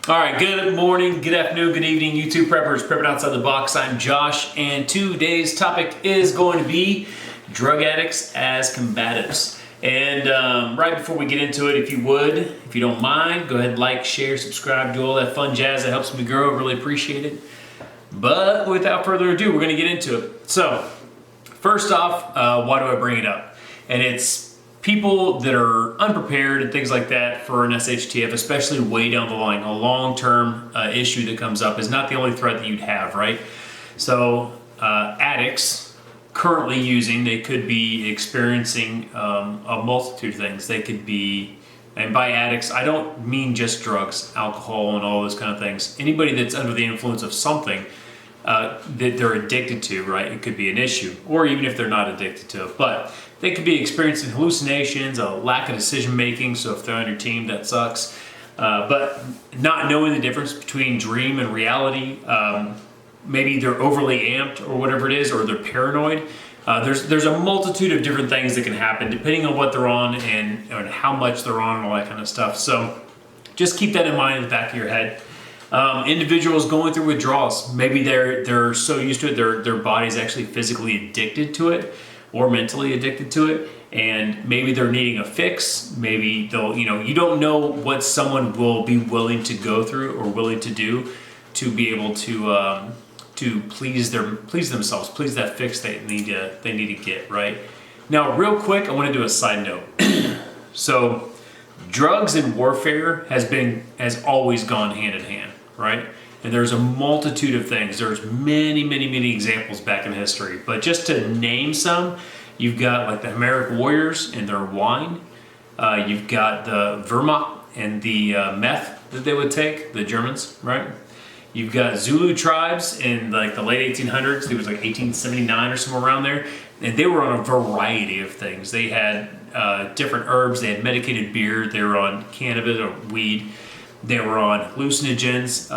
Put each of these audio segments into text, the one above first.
All right, good morning, good afternoon, good evening, YouTube preppers, prepping outside the box. I'm Josh, and today's topic is going to be drug addicts as combatives. And right before we get into it, if you don't mind, go ahead and like, share, subscribe, do all that fun jazz that helps me grow. I really appreciate it. But without further ado, we're going to get into it. So, first off, why do I bring it up? And it's people that are unprepared and things like that for an SHTF, especially way down the line. A long-term issue that comes up is not the only threat that you'd have, right? So addicts currently using, they could be experiencing a multitude of things. They could be, and by addicts, I don't mean just drugs, alcohol and all those kind of things. Anybody that's under the influence of something that they're addicted to, right? It could be an issue, or even if they're not addicted to it, but they could be experiencing hallucinations, a lack of decision making. So if they're on your team, that sucks. But not knowing the difference between dream and reality, maybe they're overly amped or whatever it is, or they're paranoid. There's a multitude of different things that can happen depending on what they're on and how much they're on and all that kind of stuff. So just keep that in mind in the back of your head. Individuals going through withdrawals, maybe they're so used to it, their body's actually physically addicted to it or mentally addicted to it, and maybe they're needing a fix. Maybe they'll, you don't know what someone will be willing to go through or willing to do to be able to please themselves, please that fix they need to get, right? Now, real quick, I want to do a side note. So, drugs and warfare has always gone hand in hand, right? And there's a multitude of things. There's many examples back in history. But just to name some, you've got like the Homeric warriors and their wine. You've got the Wehrmacht and the meth that they would take, the Germans, right? You've got Zulu tribes in like the late 1800s. It was like 1879 or somewhere around there. And they were on a variety of things. They had different herbs. They had medicated beer. They were on cannabis or weed. They were on hallucinogens.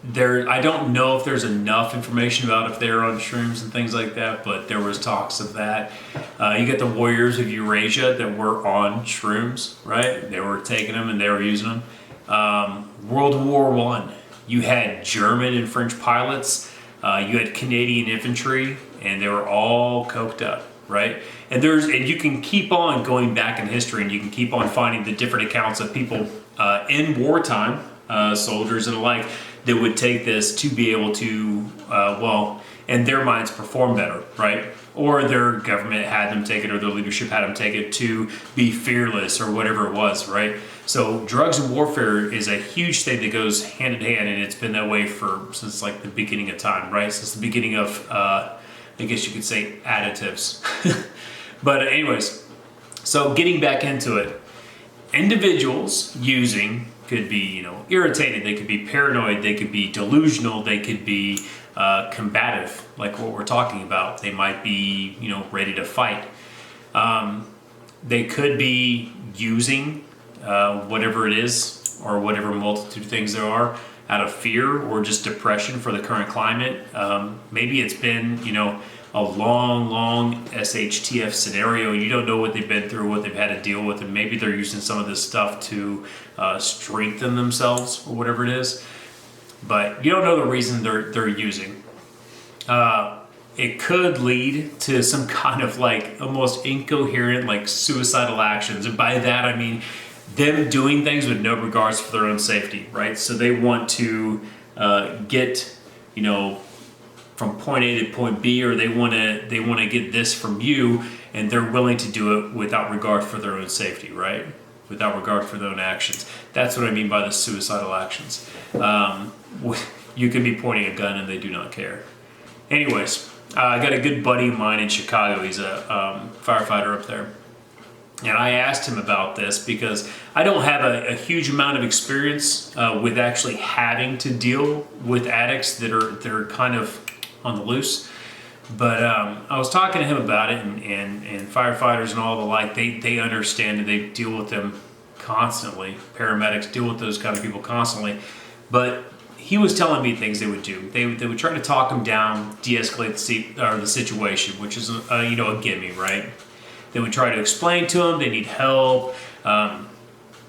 I don't know if there's enough information about if they're on shrooms and things like that, but there was talks of that. You got the warriors of Eurasia that were on shrooms, right? They were taking them and they were using them. World War I, you had German and French pilots. You had Canadian infantry, and they were all coked up, right? And you can keep on going back in history, and you can keep on finding the different accounts of people in wartime, soldiers and the like, that would take this to be able to, in their minds, perform better, right? Or their government had them take it, or their leadership had them take it to be fearless, or whatever it was, right? So drugs and warfare is a huge thing that goes hand in hand, and it's been that way since like the beginning of time, right? Since the beginning of, I guess you could say, additives. But anyways, so getting back into it, individuals using could be, irritated, they could be paranoid, they could be delusional, they could be combative, like what we're talking about. They might be, ready to fight. They could be using whatever it is, or whatever multitude of things there are, out of fear or just depression for the current climate. Maybe it's been, a long SHTF scenario. You don't know what they've been through, what they've had to deal with, and maybe they're using some of this stuff to strengthen themselves or whatever it is. But you don't know the reason they're using. It could lead to some kind of like almost incoherent like suicidal actions. And by that I mean them doing things with no regards for their own safety, right? So they want to get, from point A to point B, or they want to get this from you, and they're willing to do it without regard for their own safety, right? Without regard for their own actions. That's what I mean by the suicidal actions. You can be pointing a gun and they do not care. Anyways, I got a good buddy of mine in Chicago. He's a firefighter up there. And I asked him about this because I don't have a huge amount of experience with actually having to deal with addicts that are kind of on the loose. But I was talking to him about it, and firefighters and all the like, they understand and they deal with them constantly. Paramedics deal with those kind of people constantly. But he was telling me things they would do. They would try to talk them down, de-escalate the situation, which is a gimme, right? They would try to explain to them they need help.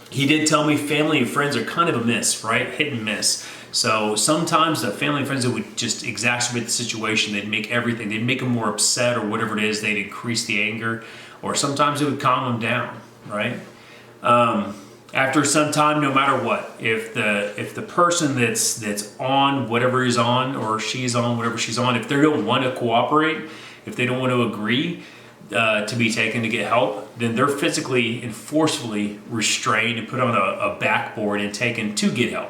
he did tell me family and friends are kind of a miss, right? Hit and miss. So sometimes the family and friends that would just exacerbate the situation, they'd make them more upset or whatever it is, they'd increase the anger, or sometimes it would calm them down, right? After some time, no matter what, if the person that's on whatever he's on or she's on whatever she's on, if they don't want to cooperate, if they don't want to agree to be taken to get help, then they're physically and forcefully restrained and put on a backboard and taken to get help.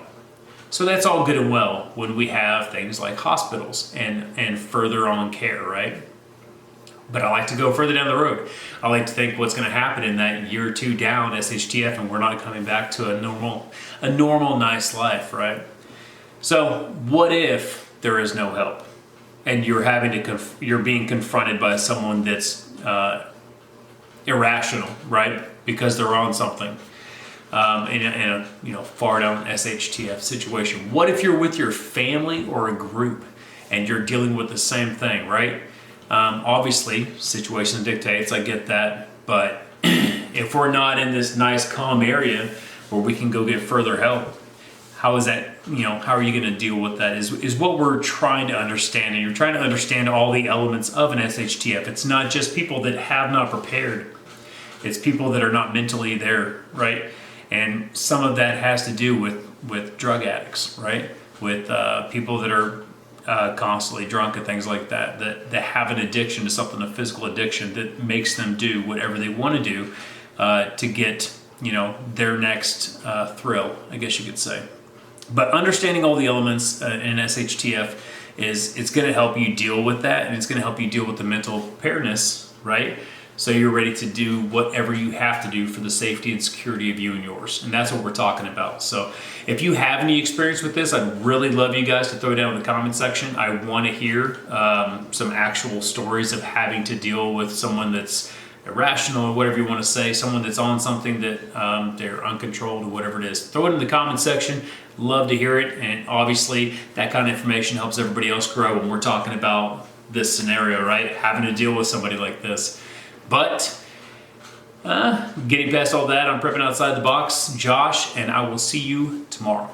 So that's all good and well when we have things like hospitals and further on care, right? But I like to go further down the road. I like to think what's going to happen in that year or two down SHTF, and we're not coming back to a normal, nice life, right? So what if there is no help, and you're being confronted by someone that's irrational, right? Because they're on something. In a far down SHTF situation. What if you're with your family or a group and you're dealing with the same thing, right? Obviously, situation dictates, I get that, but if we're not in this nice calm area where we can go get further help, how is that, how are you going to deal with that is what we're trying to understand. And you're trying to understand all the elements of an SHTF. It's not just people that have not prepared. It's people that are not mentally there, right? And some of that has to do with drug addicts, right? With people that are constantly drunk and things like that have an addiction to something, a physical addiction that makes them do whatever they want to do to get, their next thrill, I guess you could say. But understanding all the elements in SHTF it's going to help you deal with that, and it's going to help you deal with the mental preparedness, right? So you're ready to do whatever you have to do for the safety and security of you and yours. And that's what we're talking about. So if you have any experience with this, I'd really love you guys to throw it down in the comment section. I want to hear some actual stories of having to deal with someone that's irrational or whatever you want to say, someone that's on something that they're uncontrolled or whatever it is. Throw it in the comment section. Love to hear it. And obviously that kind of information helps everybody else grow when we're talking about this scenario, right? Having to deal with somebody like this. But getting past all that, I'm prepping outside the box, Josh, and I will see you tomorrow.